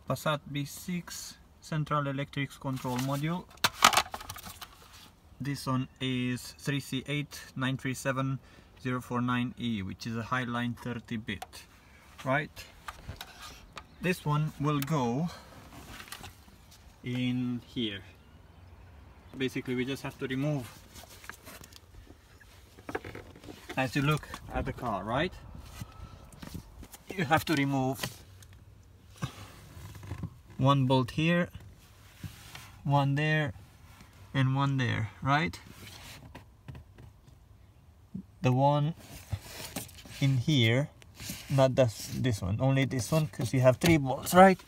Passat B6 central electrics control module. This one is 3C8937-049E, which is a highline 30-bit, right? This one will go in here. Basically, we just have to remove, as you look at the car, right? You have to remove one bolt here, one there, and one there, right? The one in here, not this one, only this one, because you have 3 bolts, right?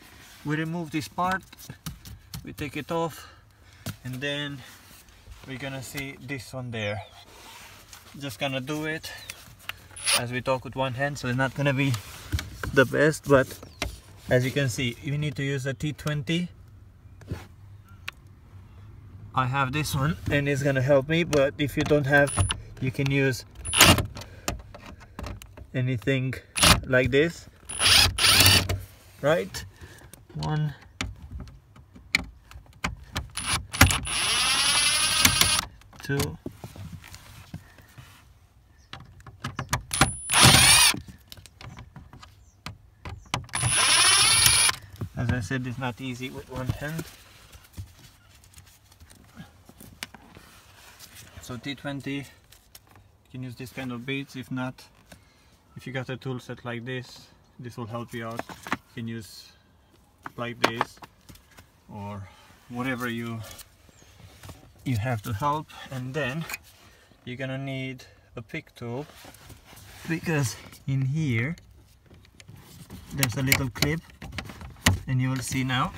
We remove this part, we take it off, and then we're gonna see this one there. Just gonna do it as we talk with one hand, so it's not gonna be the best, but as you can see, you need to use a T20. I have this one and it's gonna help me, but if you don't have, you can use anything like this, right? 1, 2, as I said, it's not easy with one hand. So T20, you can use this kind of baits. If not, if you got a tool set like this will help you out. You can use like this or whatever you have to help. And then you're gonna need a pick tool, because in here there's a little clip, and you will see now,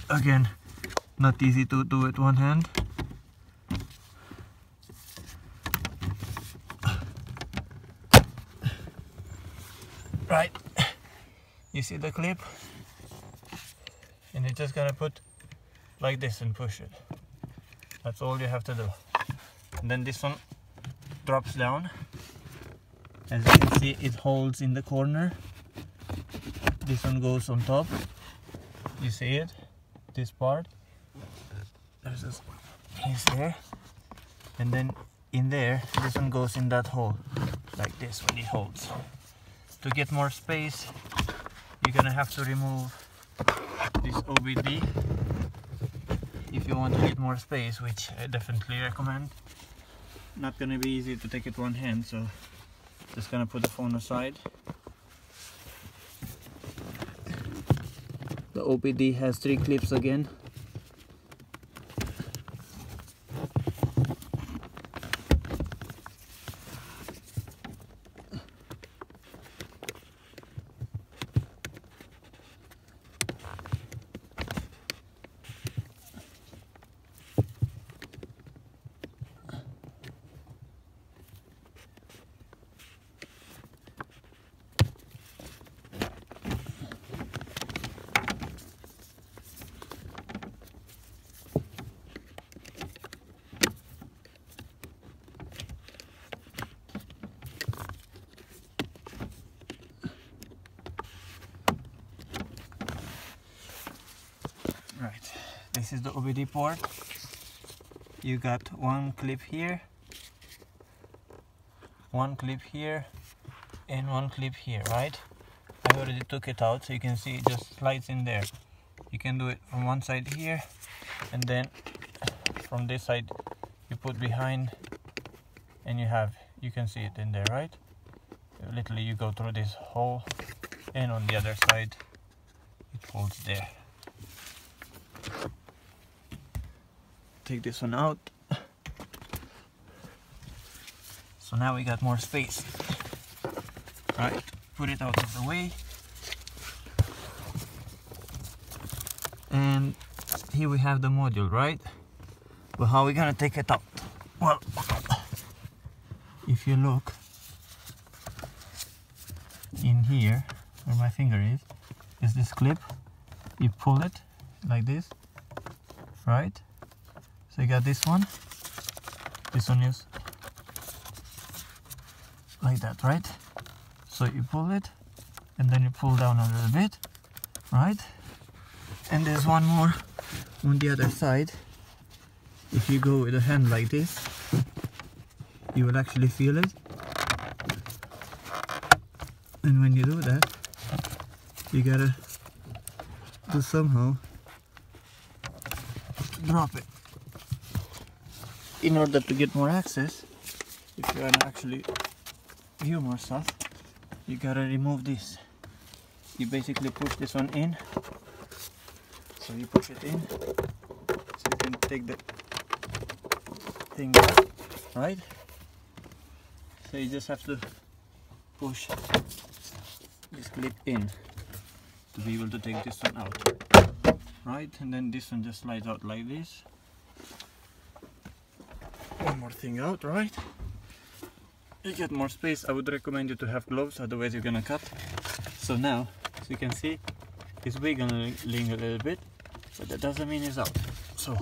again, not easy to do with one hand. Right, you see the clip, and you're just gonna put like this and push it. That's all you have to do. And then this one drops down. As you can see, it holds in the corner. This one goes on top. You see it? This part. There's this piece there. And then in there, this one goes in that hole. Like this when it holds. To get more space, you're gonna have to remove this OBD if you want to get more space, which I definitely recommend. Not gonna be easy to take it one hand, so just gonna put the phone aside. The OBD has 3 clips again. Right, this is the OBD port. You got 1 clip here, 1 clip here, and 1 clip here, right? I already took it out, so you can see it just slides in there. You can do it from one side here, and then from this side you put behind, and you can see it in there, right? Literally you go through this hole, and on the other side it holds there. Take this one out. So now we got more space. Right, put it out of the way. And here we have the module, right? But how are we gonna take it out? Well, if you look in here, where my finger is this clip. You pull it like this, right? So you got this one is like that, right? So you pull it and then you pull down a little bit, right? And there's one more on the other side. If you go with a hand like this, you will actually feel it. And when you do that, you gotta do somehow to drop it. In order to get more access, if you wanna actually view more stuff, you gotta remove this. You basically push this one in. So you push it in, so you can take the thing out, right? So you just have to push this clip in to be able to take this one out, right? And then this one just slides out like this. One more thing out, right? You get more space. I would recommend you to have gloves, otherwise you're gonna cut. So now, as you can see, it's wiggling a little bit, but that doesn't mean it's out. So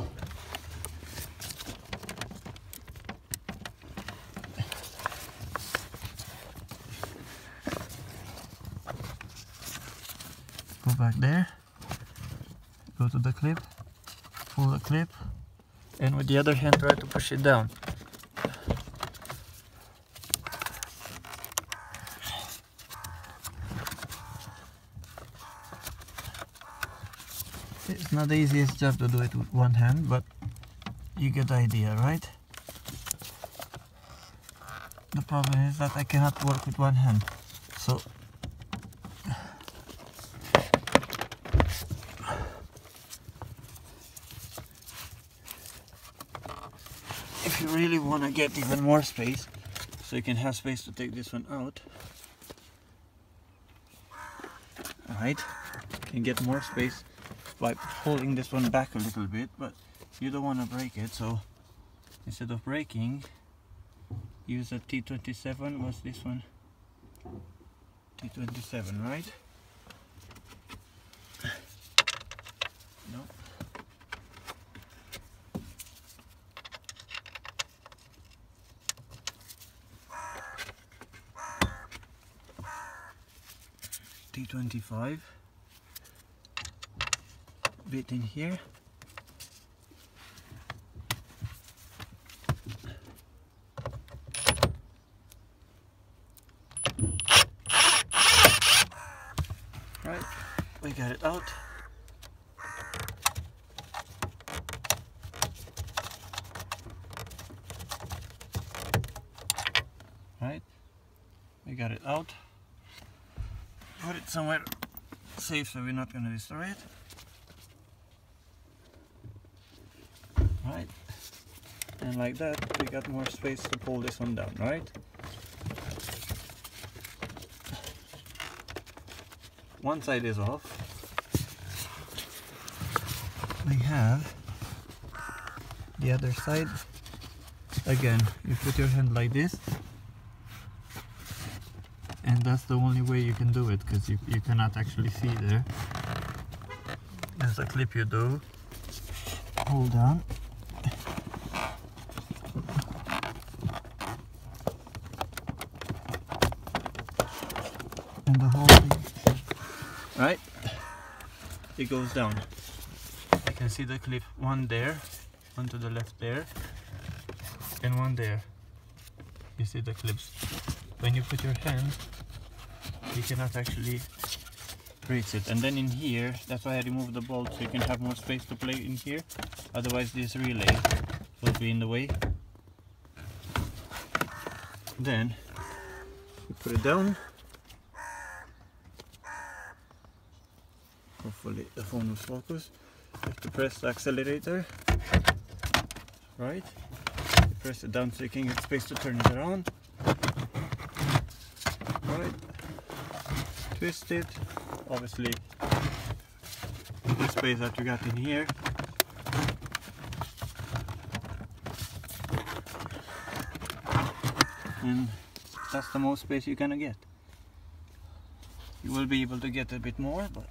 go back there, go to the clip, pull the clip, and with the other hand try to push it down. It's not the easiest job to do it with one hand, but you get the idea, right? The problem is that I cannot work with one hand, so if you really want to get even more space, so you can have space to take this one out, right? You can get more space by holding this one back a little bit, but you don't want to break it, so instead of breaking, use a T27. What's this one? T27, right? No. T25. Bit in here. Right, we got it out. Right, we got it out. Put it somewhere safe so we're not going to destroy it. Right, and like that we got more space to pull this one down, right? One side is off. We have the other side. Again, you put your hand like this, and that's the only way you can do it, because you cannot actually see there. There's a clip you do. Hold down. And the whole thing, right, it goes down. You can see the clip, one there, one to the left there, and one there. You see the clips. When you put your hand, you cannot actually reach it. And then in here, that's why I removed the bolt, so you can have more space to play in here. Otherwise this relay will be in the way. Then you put it down. Hopefully the phone will focus. You have to press the accelerator, right? You press it down so you can get space to turn it around. Right, twist it, obviously with the space that you got in here. And that's the most space you're gonna get. You will be able to get a bit more, but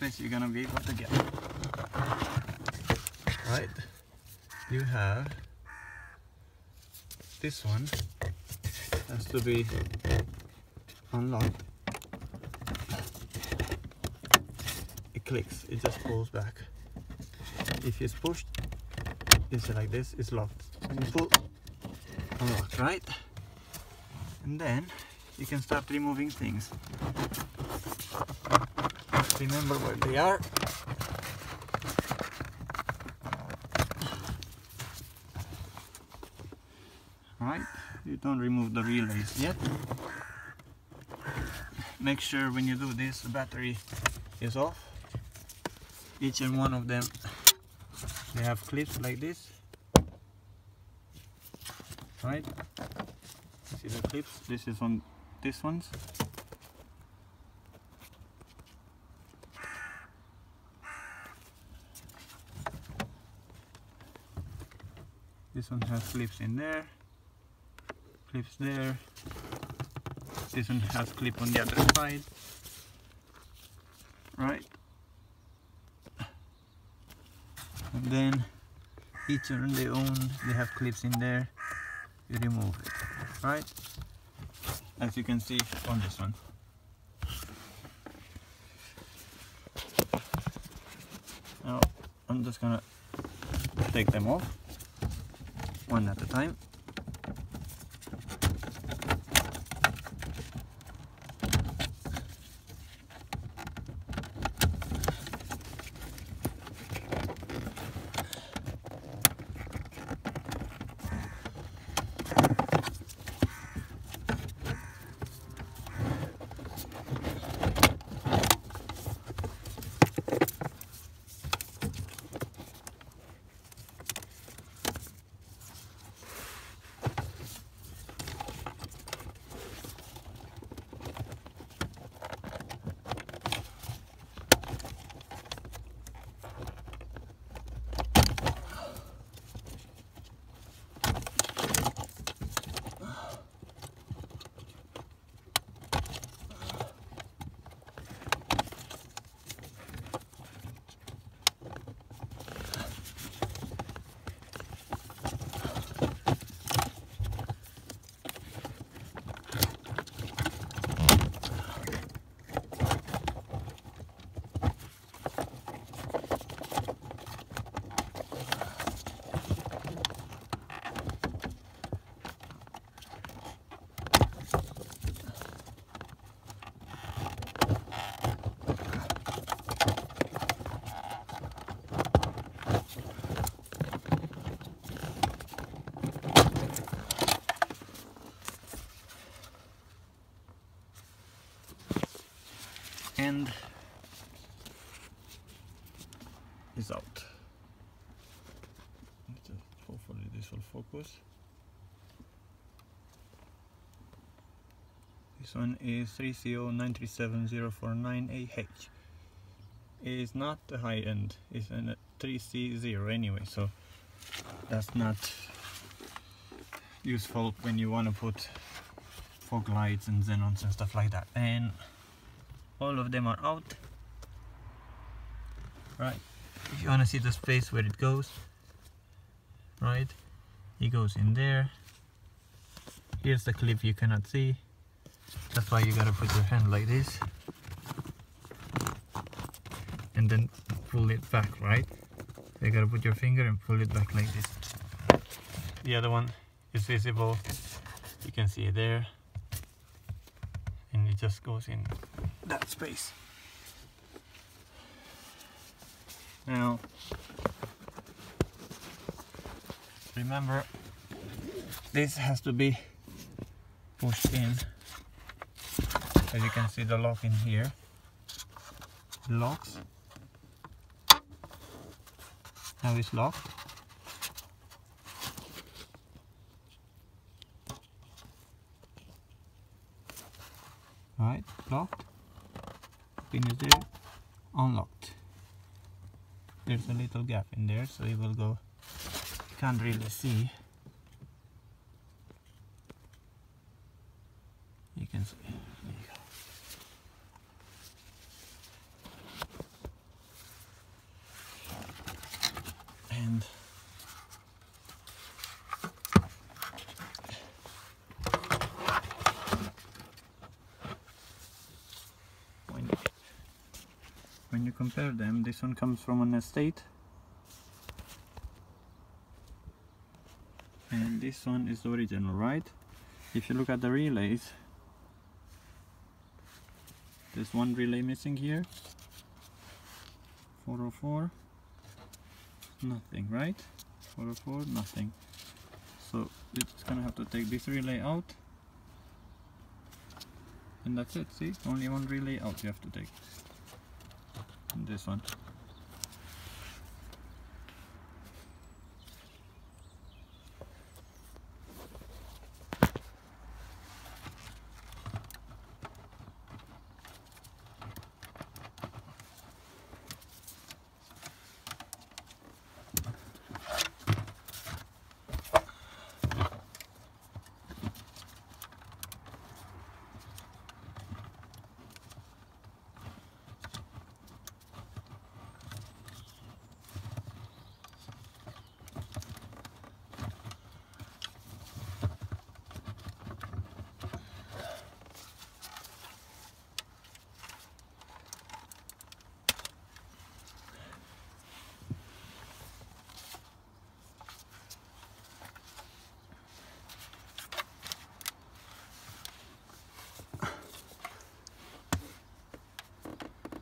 place you're gonna be able to get. Right, you have this one has to be unlocked. It clicks, it just pulls back. If it's pushed, it's like this, it's locked. And you pull, unlock, right? And then you can start removing things. Remember where they are. Right, you don't remove the relays yet. Make sure when you do this, the battery is off. Each and one of them, they have clips like this. Right, see the clips? This is on these ones. This one has clips in there, clips there. This one has clip on the other side. Right, and then each on their own, they have clips in there. You remove it, right? As you can see on this one. Now I'm just gonna take them off one at a time. And is out. Hopefully this will focus. This one is 3CO937049AH. It is not the high end, it's a 3C0 anyway, so that's not useful when you want to put fog lights and xenons and stuff like that. And all of them are out. Right, if you want to see the space where it goes, right, it goes in there. Here's the clip you cannot see, that's why you gotta put your hand like this and then pull it back, right? You gotta put your finger and pull it back like this. The other one is visible, you can see it there, and it just goes in that space. Now remember, this has to be pushed in. As you can see, the lock in here, it locks. Now it's locked. Right, locked. Pin is there, unlocked. There's a little gap in there, so it will go. You can't really see. You can see. There you compare them, this one comes from an estate and this one is the original, right? If you look at the relays, there's one relay missing here. 404, nothing, right? 404, nothing. So we're just gonna have to take this relay out, and that's it. See, only one relay out you have to take. And this one.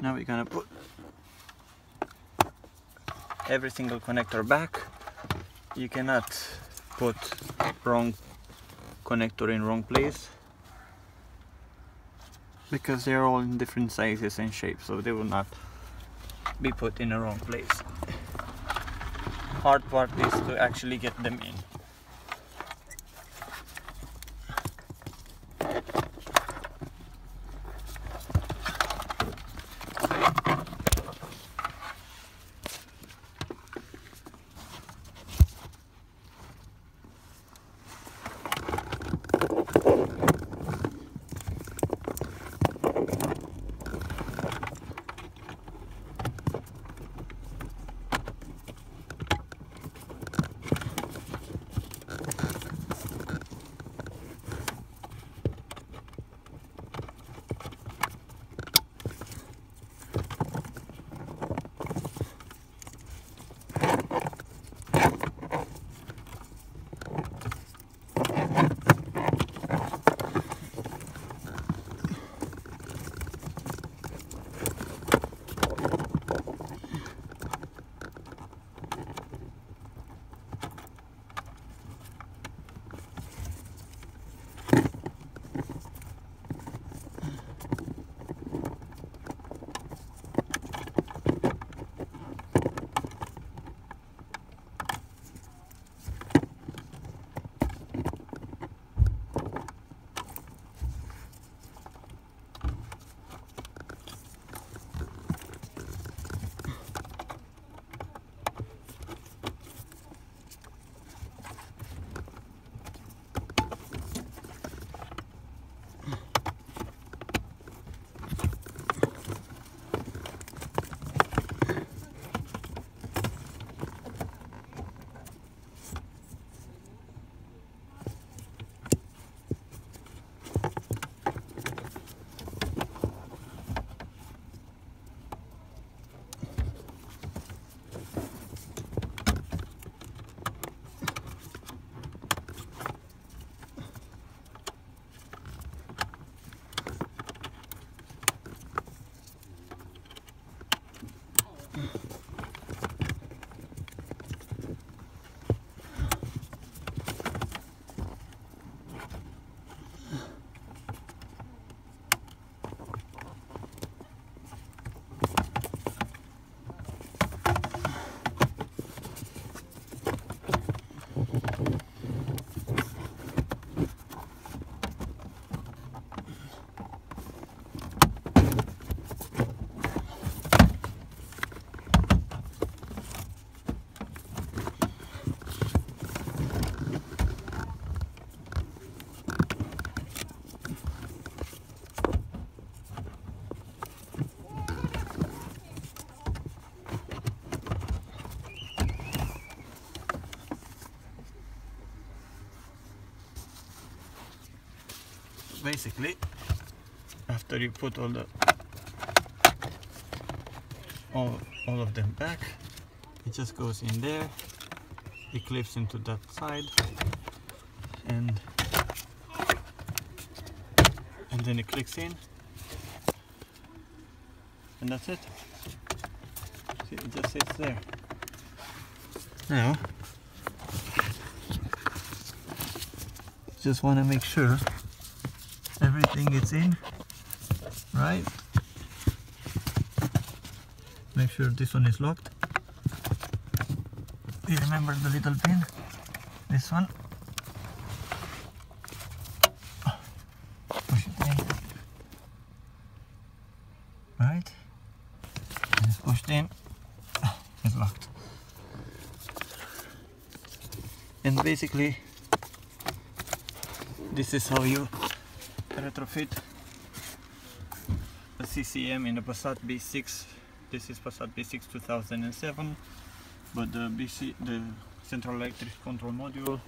Now we're gonna put every single connector back. You cannot put wrong connector in wrong place because they're all in different sizes and shapes, so they will not be put in the wrong place. Hard part is to actually get them in. Basically, after you put all the all of them back. It just goes in there, it clips into that side, and then it clicks in, and that's it. See, it just sits there. Now, just want to make sure everything is in, right? Make sure this one is locked. You remember the little pin? This one. Push it in. Right? And it's pushed in. It's locked. And basically, this is how you retrofit a CECM in a Passat B6. This is Passat B6 2007, but the central electric control module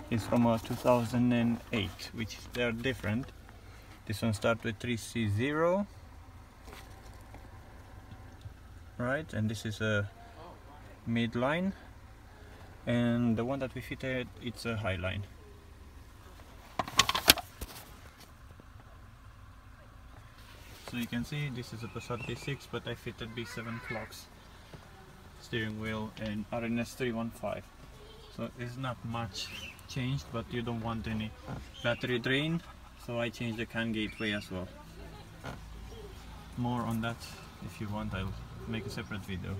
is from 2008, which they are different. This one starts with 3C0, right? And this is a midline, and the one that we fitted, it's a highline. So you can see this is a Passat B6, but I fitted B7 clocks, steering wheel, and RNS 315. So it's not much changed, but you don't want any battery drain, so I changed the CAN gateway as well. More on that if you want, I'll make a separate video.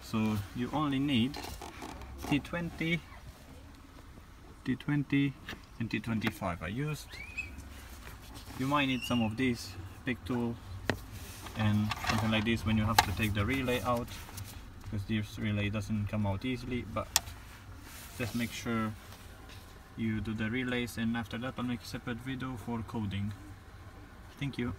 So you only need T20, and T25 I used. You might need some of these, big tool and something like this when you have to take the relay out, because this relay doesn't come out easily, but just make sure you do the relays, and after that I'll make a separate video for coding. Thank you.